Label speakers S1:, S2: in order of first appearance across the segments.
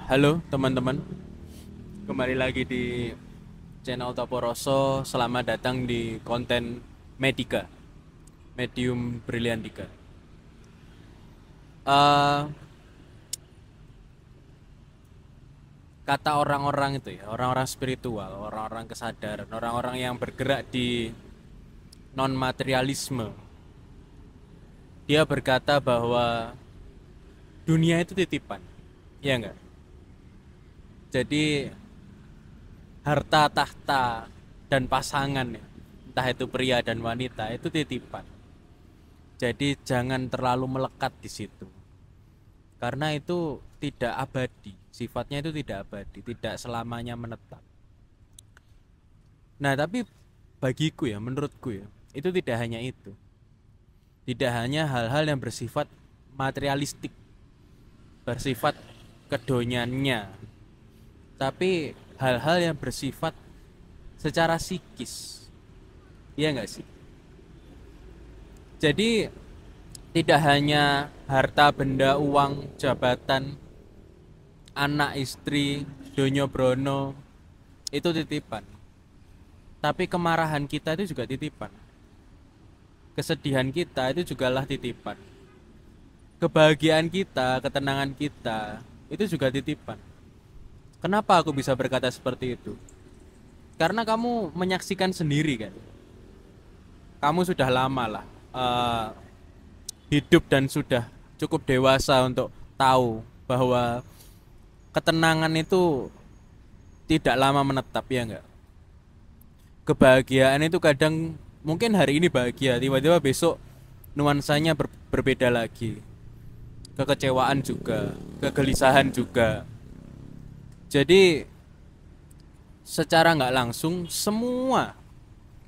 S1: Halo teman-teman, kembali lagi di channel Toporoso. Selamat datang di konten Medika, Medium Brilliantika. Eh, Kata orang-orang itu ya, orang-orang spiritual, orang-orang kesadaran, orang-orang yang bergerak di non materialisme. Dia berkata bahwa dunia itu titipan, ya enggak? Jadi harta tahta dan pasangan ya, entah itu pria dan wanita, itu titipan. Jadi jangan terlalu melekat di situ. Karena itu tidak abadi. Sifatnya itu tidak abadi, tidak selamanya menetap. Nah, tapi bagiku ya, menurutku ya, itu tidak hanya itu. Tidak hanya hal-hal yang bersifat materialistik, bersifat kedonyannya, tapi hal-hal yang bersifat secara psikis. Iya nggak sih? Jadi tidak hanya harta, benda, uang, jabatan, anak, istri, donyo brono itu titipan. Tapi kemarahan kita itu juga titipan. Kesedihan kita itu jugalah titipan. Kebahagiaan kita, ketenangan kita itu juga titipan. Kenapa aku bisa berkata seperti itu? Karena kamu menyaksikan sendiri kan. Kamu sudah lama lah hidup dan sudah cukup dewasa untuk tahu bahwa ketenangan itu tidak lama menetap, ya enggak? Kebahagiaan itu kadang mungkin hari ini bahagia, tiba-tiba besok nuansanya berbeda lagi. Kekecewaan juga, kegelisahan juga. Jadi secara nggak langsung semua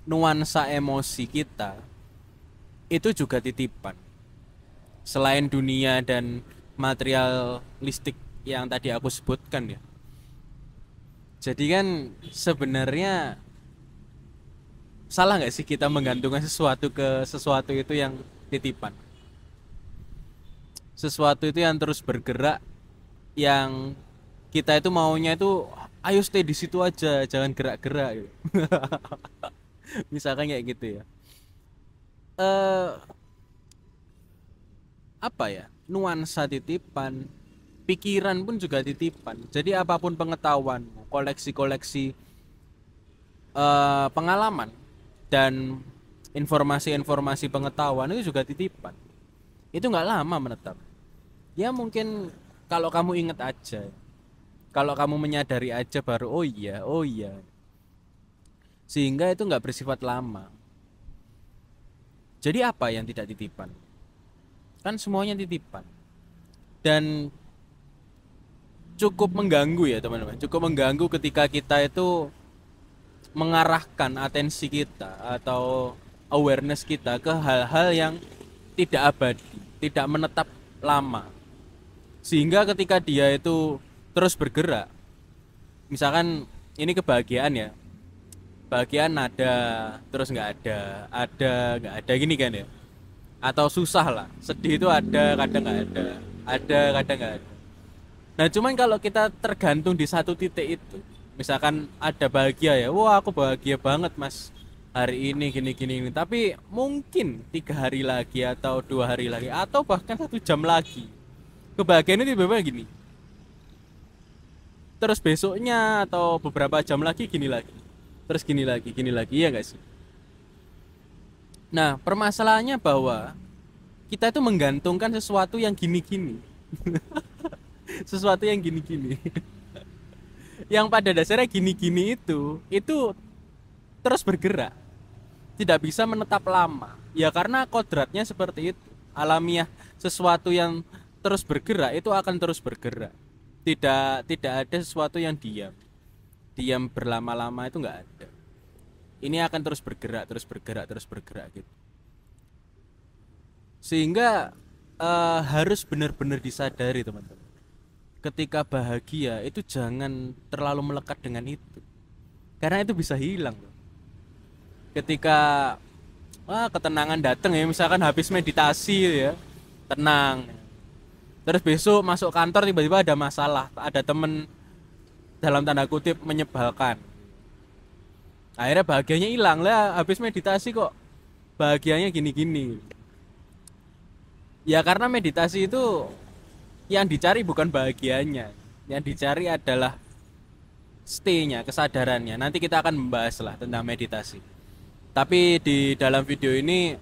S1: nuansa emosi kita itu juga titipan. Selain dunia dan materialistik yang tadi aku sebutkan ya. Jadi kan sebenarnya salah nggak sih kita menggantungkan sesuatu ke sesuatu itu yang titipan? Sesuatu itu yang terus bergerak, yang kita itu maunya itu ayo stay di situ aja, jangan gerak-gerak. Misalkan kayak gitu ya. Eh Apa ya? Nuansa titipan, pikiran pun juga titipan. Jadi apapun pengetahuan, koleksi-koleksi pengalaman dan informasi-informasi pengetahuan itu juga titipan. Itu nggak lama menetap. Ya mungkin kalau kamu ingat aja, kalau kamu menyadari aja baru oh iya, oh iya. Sehingga itu nggak bersifat lama. Jadi apa yang tidak titipan? Kan semuanya titipan. Dan cukup mengganggu ya teman-teman. Cukup mengganggu ketika kita itu mengarahkan atensi kita atau awareness kita ke hal-hal yang tidak abadi, tidak menetap lama. Sehingga ketika dia itu terus bergerak, misalkan ini kebahagiaan ya, bahagian ada terus nggak ada gini kan ya, atau susah lah, sedih itu ada kadang nggak ada kadang nggak ada. Nah cuman kalau kita tergantung di satu titik itu, misalkan ada bahagia ya, wah aku bahagia banget mas hari ini gini gini, gini. Tapi mungkin 3 hari lagi atau 2 hari lagi atau bahkan 1 jam lagi kebahagiaan itu tiba-tiba gini, terus besoknya atau beberapa jam lagi gini lagi, terus gini lagi, ya nggak sih? Nah permasalahannya bahwa kita itu menggantungkan sesuatu yang gini-gini, sesuatu yang gini-gini, yang pada dasarnya gini-gini itu terus bergerak, tidak bisa menetap lama. Ya karena kodratnya seperti itu, alamiah. Sesuatu yang terus bergerak itu akan terus bergerak. Tidak ada sesuatu yang diam. Diam berlama-lama itu nggak ada. Ini akan terus bergerak, terus bergerak, terus bergerak gitu. Sehingga harus benar-benar disadari teman-teman. Ketika bahagia itu jangan terlalu melekat dengan itu. Karena itu bisa hilang. Ketika ketenangan datang ya, misalkan habis meditasi ya, tenang, Terus besok masuk kantor tiba-tiba ada masalah, ada temen dalam tanda kutip menyebalkan. Akhirnya bahagianya hilang lah, habis meditasi kok bahagianya gini-gini. Ya karena meditasi itu yang dicari bukan bahagianya, yang dicari adalah stay-nya, kesadarannya. Nanti kita akan membahas lah tentang meditasi. Tapi di dalam video ini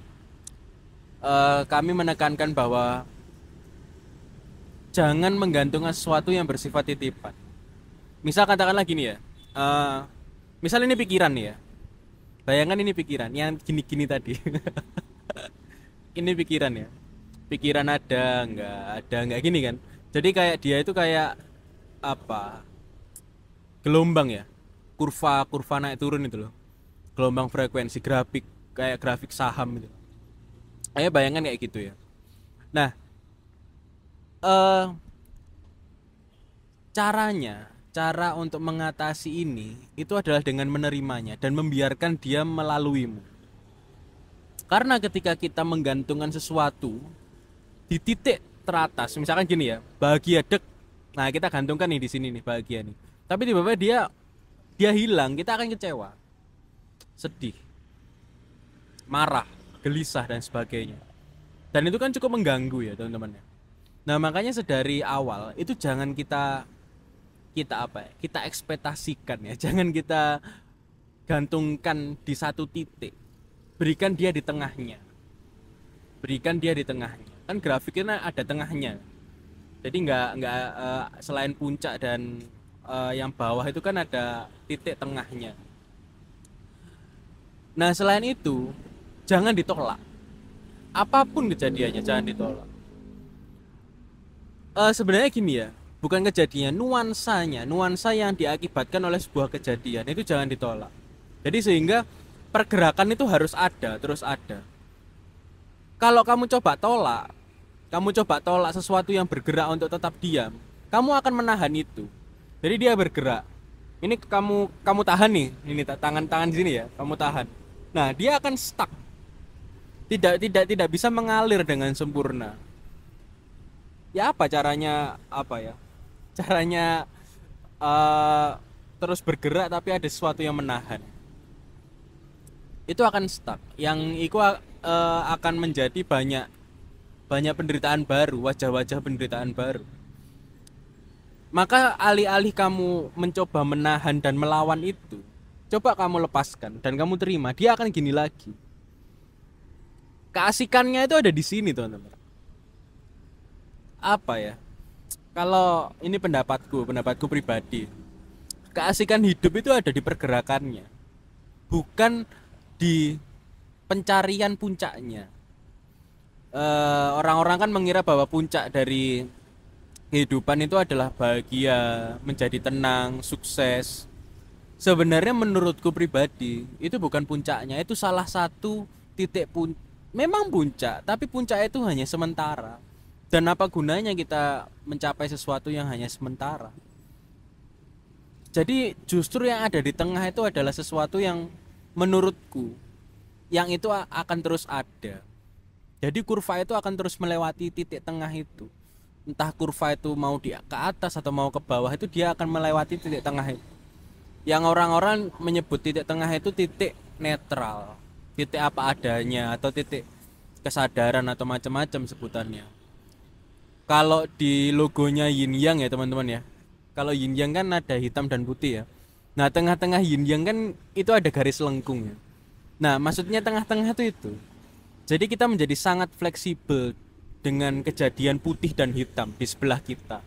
S1: kami menekankan bahwa jangan menggantungkan sesuatu yang bersifat titipan. Misal katakanlah gini ya, misal ini pikiran nih ya, bayangkan ini pikiran yang gini-gini tadi. Ini pikiran ya, pikiran ada nggak gini kan. Jadi kayak dia itu kayak apa, gelombang ya, kurva kurva naik turun itu loh, gelombang frekuensi grafik, kayak grafik saham gitu. Ayo bayangkan kayak gitu ya. Nah, eh cara untuk mengatasi ini itu adalah dengan menerimanya dan membiarkan dia melaluimu. Karena ketika kita menggantungkan sesuatu di titik teratas, misalkan gini ya, bahagia dek, nah kita gantungkan nih di sini nih bahagia nih. Tapi tiba-tiba dia hilang, kita akan kecewa, sedih, marah, gelisah dan sebagainya. Dan itu kan cukup mengganggu ya teman-teman. Nah makanya sedari awal itu jangan kita ekspektasikan ya, jangan kita gantungkan di satu titik, berikan dia di tengahnya, kan grafiknya ada tengahnya. Jadi nggak selain puncak dan yang bawah itu kan ada titik tengahnya. Nah selain itu jangan ditolak, apapun kejadiannya jangan ditolak. Sebenarnya gini ya, bukan kejadian, nuansa yang diakibatkan oleh sebuah kejadian itu jangan ditolak. Jadi sehingga pergerakan itu harus ada, terus ada. Kalau kamu coba tolak sesuatu yang bergerak untuk tetap diam, kamu akan menahan itu. Jadi dia bergerak, ini kamu tahan nih, ini tangan di sini ya, kamu tahan. Nah dia akan stuck, tidak bisa mengalir dengan sempurna. Ya apa caranya, caranya terus bergerak tapi ada sesuatu yang menahan, itu akan stuck, yang itu akan menjadi banyak penderitaan baru, wajah-wajah penderitaan baru. Maka alih-alih kamu mencoba menahan dan melawan itu, coba kamu lepaskan dan kamu terima, dia akan gini lagi. Keasikannya itu ada di sini teman-teman. Apa ya, kalau ini pendapatku pribadi, keasikan hidup itu ada di pergerakannya, bukan di pencarian puncaknya. Orang-orang kan mengira bahwa puncak dari kehidupan itu adalah bahagia, menjadi tenang, sukses. Sebenarnya menurutku pribadi itu bukan puncaknya, itu salah satu titik memang puncak, tapi puncak itu hanya sementara. Dan apa gunanya kita mencapai sesuatu yang hanya sementara? Jadi justru yang ada di tengah itu adalah sesuatu yang menurutku yang itu akan terus ada. Jadi kurva itu akan terus melewati titik tengah itu. Entah kurva itu mau ke atas atau mau ke bawah, itu dia akan melewati titik tengah itu. Yang orang-orang menyebut titik tengah itu titik netral, titik apa adanya, atau titik kesadaran, atau macam-macam sebutannya. Kalau di logonya Yin Yang ya teman-teman ya, kalau Yin Yang kan ada hitam dan putih ya. Nah tengah-tengah Yin Yang kan itu ada garis lengkung ya. Nah maksudnya tengah-tengah itu. Jadi kita menjadi sangat fleksibel dengan kejadian putih dan hitam di sebelah kita,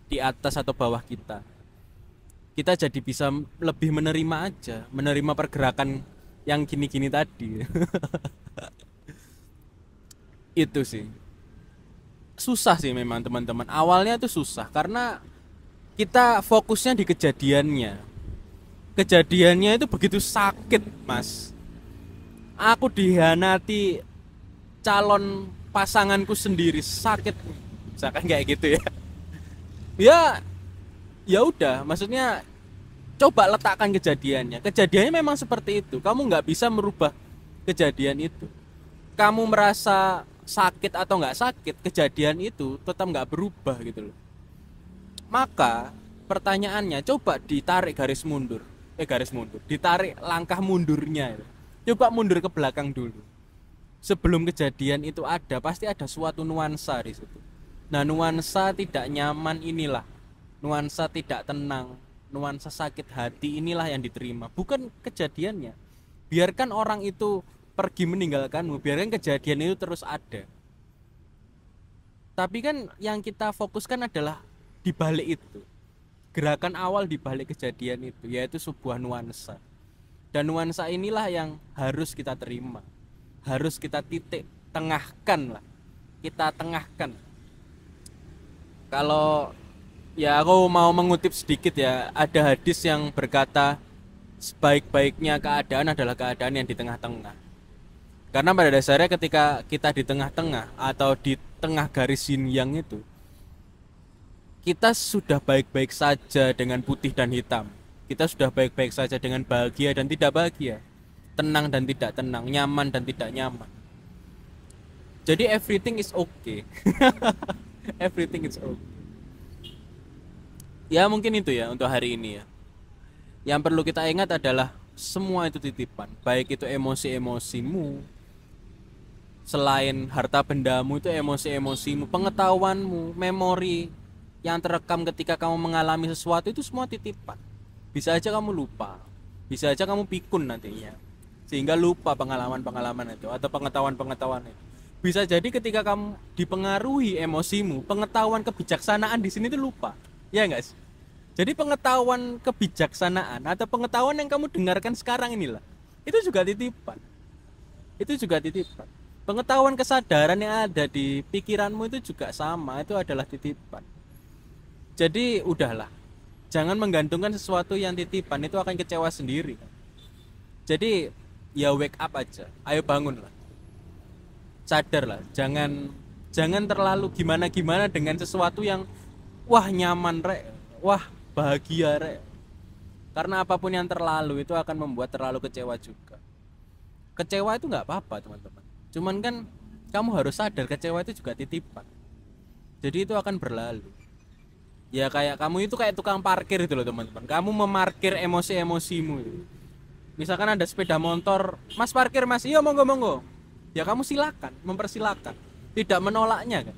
S1: di atas atau bawah kita. Kita jadi bisa lebih menerima aja, menerima pergerakan yang gini-gini tadi. Itu sih. Susah sih memang teman-teman. Awalnya tuh susah karena kita fokusnya di kejadiannya. Kejadiannya itu begitu sakit, Mas. Aku dihianati calon pasanganku sendiri, sakit. Misalkan kayak gitu ya. Ya udah, maksudnya coba letakkan kejadiannya. Kejadiannya memang seperti itu. Kamu nggak bisa merubah kejadian itu. Kamu merasa sakit atau nggak sakit, kejadian itu tetap nggak berubah gitu loh. Maka pertanyaannya, coba ditarik garis mundur, ditarik langkah mundurnya. Coba mundur ke belakang dulu. Sebelum kejadian itu ada, pasti ada suatu nuansa di situ. Nah, nuansa tidak nyaman inilah, nuansa tidak tenang, nuansa sakit hati inilah yang diterima, bukan kejadiannya. Biarkan orang itu pergi meninggalkanmu, biarkan kejadian itu terus ada. Tapi kan yang kita fokuskan adalah di balik itu. Gerakan awal di balik kejadian itu, yaitu sebuah nuansa. Dan nuansa inilah yang harus kita terima. Harus kita titik tengahkan lah. Kita tengahkan. Kalau ya aku mau mengutip sedikit ya, ada hadis yang berkata sebaik-baiknya keadaan adalah keadaan yang di tengah-tengah. Karena pada dasarnya ketika kita di tengah-tengah atau di tengah garis yin yang itu, kita sudah baik-baik saja dengan putih dan hitam. Kita sudah baik-baik saja dengan bahagia dan tidak bahagia, tenang dan tidak tenang, nyaman dan tidak nyaman. Jadi everything is okay. Everything is okay. Ya mungkin itu ya untuk hari ini ya. Yang perlu kita ingat adalah semua itu titipan, baik itu emosi-emosimu, selain harta bendamu, itu emosi-emosimu, pengetahuanmu, memori yang terekam ketika kamu mengalami sesuatu, itu semua titipan. Bisa aja kamu lupa, bisa aja kamu pikun nantinya, sehingga lupa pengalaman-pengalaman itu atau pengetahuan-pengetahuan itu. Bisa jadi ketika kamu dipengaruhi emosimu, pengetahuan kebijaksanaan di sini itu lupa, ya nggak sih? Jadi pengetahuan kebijaksanaan atau pengetahuan yang kamu dengarkan sekarang inilah, itu juga titipan. Itu juga titipan. Pengetahuan kesadaran yang ada di pikiranmu itu juga sama, itu adalah titipan. Jadi udahlah, jangan menggantungkan sesuatu yang titipan, itu akan kecewa sendiri. Jadi ya wake up aja, ayo bangunlah, sadarlah, jangan terlalu gimana-gimana dengan sesuatu yang wah nyaman rek, wah bahagia rek. Karena apapun yang terlalu itu akan membuat terlalu kecewa juga. Kecewa itu nggak apa-apa teman-teman, cuman kan kamu harus sadar kecewa itu juga titipan. Jadi itu akan berlalu. Ya kayak kamu itu kayak tukang parkir itu loh teman-teman. Kamu memarkir emosi-emosimu itu. Misalkan ada sepeda motor, mas parkir mas, iya monggo. Ya kamu silakan, mempersilakan, tidak menolaknya kan.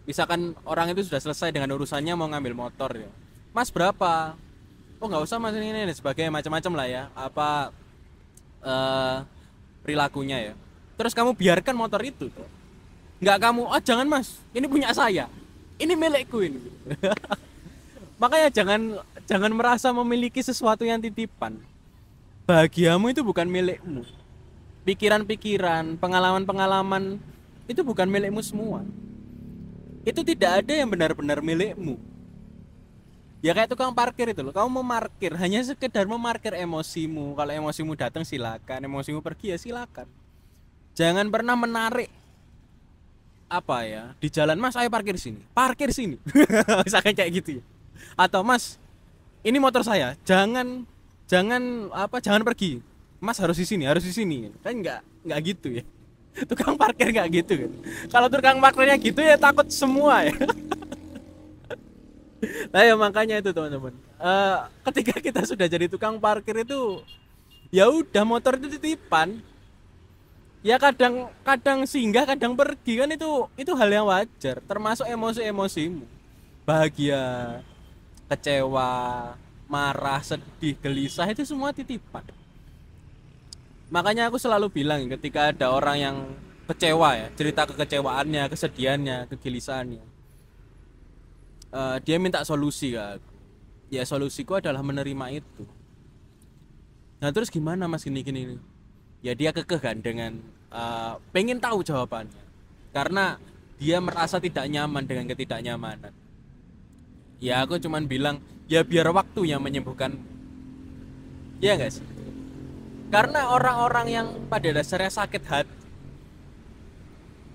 S1: Misalkan orang itu sudah selesai dengan urusannya mau ngambil motor ya, mas berapa? Oh nggak usah mas, ini sebagainya, macam-macam lah ya, apa perilakunya ya. Terus kamu biarkan motor itu tuh. Nggak kamu, oh jangan mas, ini punya saya, ini milikku ini. Makanya jangan merasa memiliki sesuatu yang titipan. Bahagiamu itu bukan milikmu. Pikiran-pikiran, pengalaman-pengalaman itu bukan milikmu semua. Itu tidak ada yang benar-benar milikmu. Ya kayak tukang parkir itu loh, kamu memarkir, hanya sekedar memarkir emosimu. Kalau emosimu datang silakan, emosimu pergi ya silakan. Jangan pernah menarik apa ya di jalan, mas ayo parkir sini, misalkan kayak gitu ya. Atau mas ini motor saya, jangan pergi, mas harus di sini kan, nggak gitu ya. Tukang parkir nggak gitu kan. Kalau tukang parkirnya gitu ya takut semua ya. Nah ya makanya itu teman-teman, ketika kita sudah jadi tukang parkir itu ya udah, motor itu titipan. Ya kadang singgah, kadang pergi kan, itu hal yang wajar, termasuk emosi-emosimu. Bahagia, kecewa, marah, sedih, gelisah, itu semua titipan. Makanya aku selalu bilang ketika ada orang yang kecewa ya, cerita kekecewaannya, kesedihannya, kegelisahannya, dia minta solusi ke aku. Ya solusiku adalah menerima itu. Nah terus gimana mas gini. Ya dia kekeh kan dengan pengen tahu jawabannya, karena dia merasa tidak nyaman dengan ketidaknyamanan. Ya aku cuman bilang ya biar waktu yang menyembuhkan. Ya enggak sih? Karena orang-orang yang pada dasarnya sakit hati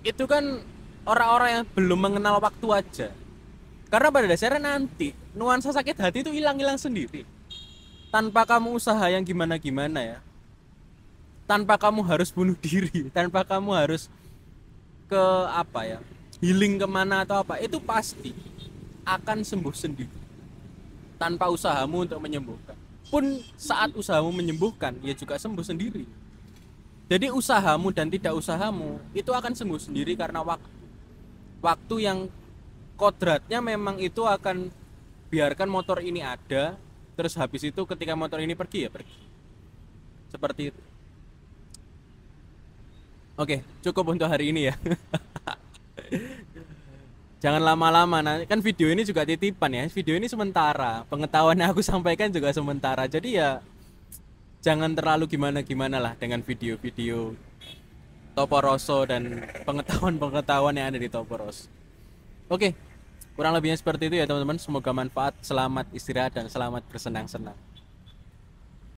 S1: itu kan orang-orang yang belum mengenal waktu aja. Karena pada dasarnya nanti nuansa sakit hati itu hilang-hilang sendiri, tanpa kamu usaha yang gimana-gimana ya. Tanpa kamu harus bunuh diri, tanpa kamu harus ke apa ya, healing kemana atau apa, itu pasti akan sembuh sendiri tanpa usahamu untuk menyembuhkan. Pun saat usahamu menyembuhkan, ya juga sembuh sendiri. Jadi usahamu dan tidak usahamu itu akan sembuh sendiri karena waktu yang kodratnya memang itu akan biarkan motor ini ada, terus habis itu ketika motor ini pergi ya pergi. Seperti itu. Oke, cukup untuk hari ini ya. Jangan lama-lama, nanti kan video ini juga titipan ya. Video ini sementara, pengetahuan yang aku sampaikan juga sementara. Jadi ya jangan terlalu gimana-gimana lah dengan video-video Toporoso dan pengetahuan-pengetahuan yang ada di Toporoso. Oke, kurang lebihnya seperti itu ya teman-teman. Semoga manfaat, selamat istirahat dan selamat bersenang-senang.